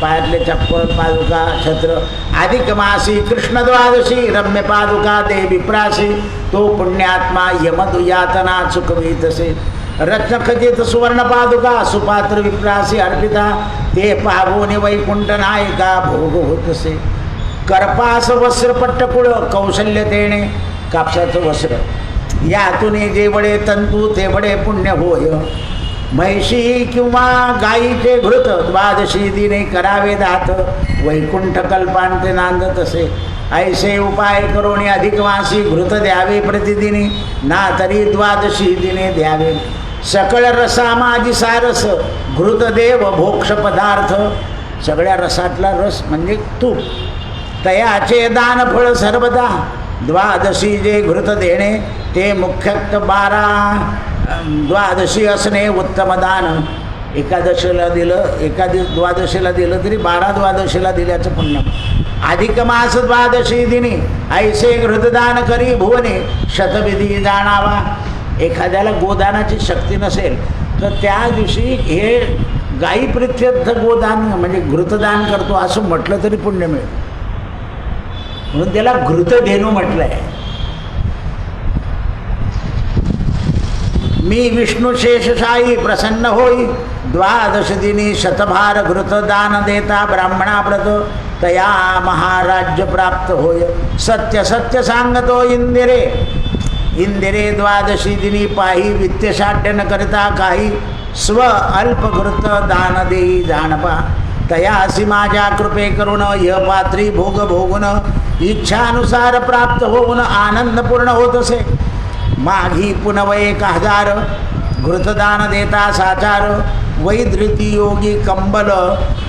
पायातले चप्पल पादुका छत्र. अधिक मासी कृष्ण द्वादशी. रम्य पादुका देवी प्रासी. तो पुण्यात्मा यमदुयातना चुकवीतसे. रत्नखचित सुवर्ण पादुका सुपात्र विप्रासी अर्पिता. ते पावोनी वैकुंठ नायिका भोग होतसे. करपास वस्त्र पट्टकुळ कौशल्य तेणे. कापसाचं वस्त्र. यातून जे बडे तंतू ते बडे पुण्य होय. म्हैशी किंवा गायीचे घृत द्वादशी दिने करावे दात. वैकुंठ कल्पांते नांदत असे. ऐसे उपाय करून अधिक मासी घृत द्यावे प्रतिदिनी. ना तरी द्वादशी दिने द्यावे. सकळ रसा माझी सारस. घृतदेव भोक्ष पदार्थ. सगळ्या रसातला रस म्हणजे तूप. तयाचे दान फळ सर्वदा. द्वादशी जे घृत देणे ते मुख्यत 12 द्वादशी असणे उत्तम दान. एकादशीला दिलं, द्वादशीला दिलं तरी 12 द्वादशीला दिल्याचं पुण्य. अधिक मास द्वादशी दिनी ऐसे घृतदान करी भुवने शतविधी जाणावा. एखाद्याला गोदानाची शक्ती नसेल तर त्या दिवशी हे गायी प्रित्यर्थ गोदान म्हणजे घृतदान करतो असं म्हटलं तरी पुण्य मिळेल. म्हणून त्याला घृतधेनू म्हटलं आहे. मी विष्णू शेषशाही प्रसन्न होई द्वादश दिनी शतभार घृतदान देता ब्राह्मणा व्रत तया महाराज्य प्राप्त होय. सत्य सत्य सांगतो इंदिरे इंदिरे द्वादशी दिनी पाही वित्तशाढ्य न करता काही स्व अल्पघृत दान देई जाणपा. तयासी माझ्या कृपे करून य पात्री भोग भोगून इच्छानुसार प्राप्त होऊन आनंद पूर्ण होत असे. माघी पुनव 1000 घृतदान देता साचार वैधृती योगी कंबल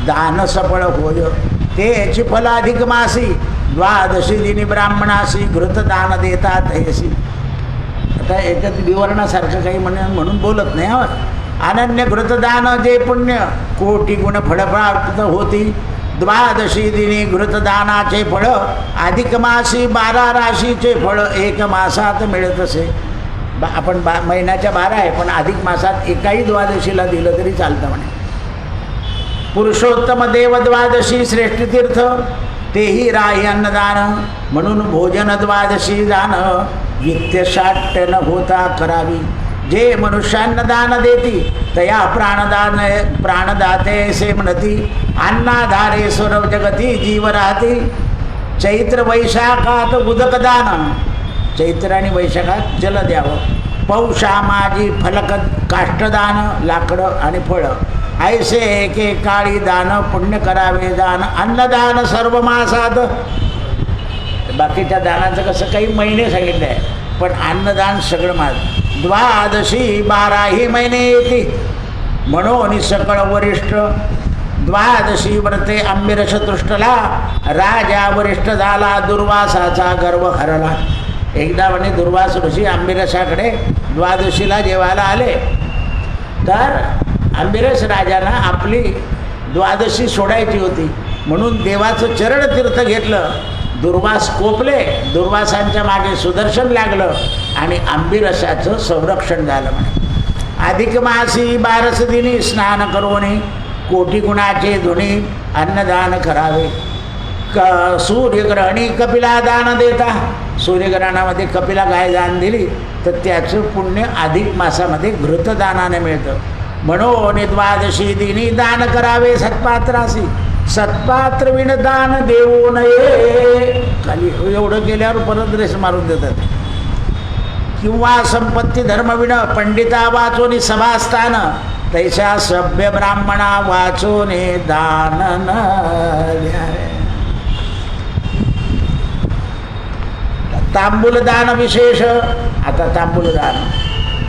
दान सफळ होय. तेची फलाधिक मासी द्वादशी दिनी ब्राह्मणासी घृतदान देतात ऐसी. आता याच्यात विवरणासारखं काही म्हणून बोलत नाही. अनन्य घृतदान जे पुण्य कोटी गुण फळ प्राप्त होती. द्वादशी दिनी घृतदानाचे फळ अधिक मासी 12 राशीचे फळ 1 मासात मिळत असे. आपण महिन्याच्या 12 आहे पण अधिक मासात एकाही द्वादशीला दिलं तरी चालतं म्हणे. पुरुषोत्तम देव द्वादशी श्रेष्ठ तीर्थ तेही राही अन्नदान. म्हणून भोजन द्वादशी दान वित्तशाट्य न होता करावी. जे मनुष्यान्न दान देती तया प्राणदाते से म्हणती. अन्नाधारे स्वरव जगती जीव राहती. चैत्र वैशाखात उदक दान चैत्र आणि वैशाखात जल द्यावं. पौषा माझी फलक काष्टदान लाकडं आणि फळं ऐसे एके काळी दान पुण्य करावे दान. अन्नदान सर्व मासात. बाकीच्या दानाचं कसं काही महिने सांगितलं आहे पण अन्नदान सगळं मास. द्वादशी 12ही महिने येते म्हणून सकळ वरिष्ठ. द्वादशी व्रते अंबिरस तृष्टला राजा वरिष्ठ झाला दुर्वासाचा गर्व हरला. एकदा म्हणे दुर्वास ऋषी अंबिरसाकडे द्वादशीला जेवायला आले तर अंबिरस राजांना आपली द्वादशी सोडायची होती म्हणून देवाचं चरणतीर्थ घेतलं. दुर्वास कोपले. दुर्वासांच्या मागे सुदर्शन लागलं आणि अंबिरसाचं संरक्षण झालं म्हणे. अधिक मासी 12 दिनी स्नान करून कोटी गुणाचे धुणी अन्नदान करावे. सूर्यग्रहणी कपिला दान देता. सूर्यग्रहणामध्ये कपिला गाय दान दिली तर त्याचं पुण्य अधिक मासामध्ये घृतदानाने मिळतं. म्हणून द्वादशी दिनी दान करावे सत्पात्रासी. सत्पात्र विण दान देऊ नये. खाली एवढं केल्यावर परत रेस मारून देतात. किंवा संपत्ती धर्मविण पंडिता वाचोनी सभास्थान तैसा सभ्य ब्राह्मणा वाचोने दान न द्यावे. तांबूलदान विशेष. आता तांबूलदान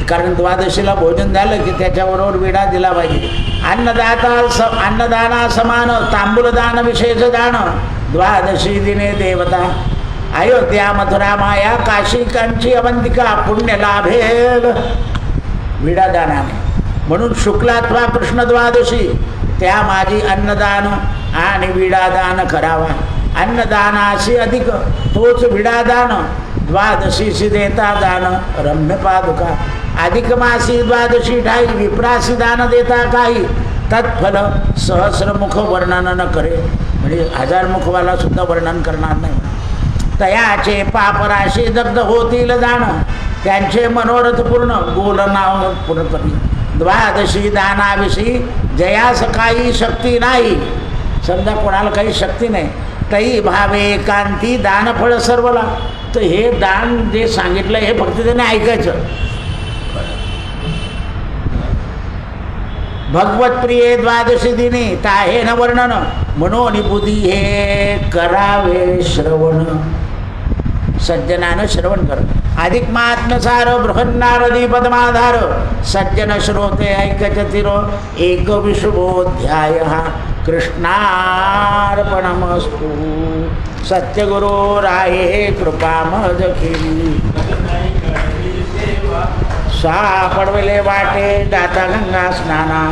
कारण द्वादशीला भोजन झालं की त्याच्याबरोबर विडा दिला पाहिजे. अन्नदाना समान तांबूलदान विशेष दान. द्वादशी दिने देवता अयोध्या मथुरा माया काशी कांची अवंतिका पुण्य लाभेल विडादानाने. म्हणून शुक्ल अथवा कृष्ण द्वादशी त्या माझी अन्नदान आणि विडादान करावा. अन्नदानाशी अधिक तोच विडादान. द्वादशीशी देता दान रम्य पादुका. अधिक मासी द्वादशी ठाई विप्रासी दान देता काही तत्फल सहस्रमुख वर्णन न करे. म्हणजे 1000 मुखवाला सुद्धा वर्णन करणार नाही. तयाचे पापराशी दग्ध होतील दान त्यांचे मनोरथ पूर्ण गोल नाव पुरपती. द्वादशी दानाविषयी जयास काही शक्ती नाही. समजा कोणाला काही शक्ती नाही तई भावे एकांती दानफळ सर्वला. तर हे दान जे सांगितलं हे फक्त त्याने ऐकायचं. भगवतप्रिये द्वादशी दिनी ताहे न वर्णन म्हणून बुद्धी हे करावे श्रवण. सज्जनानं श्रवण कर. अधिक महात्म्यसार बृहन्नारदी पद्माधार सज्जन श्रोते ऐकचतिरो एक विश्वोध्याय कृष्णार्पणमस्तु. सत्यगुरो राये कृपा मज केली सापडवले वाटे दाता गंगा स्नाना.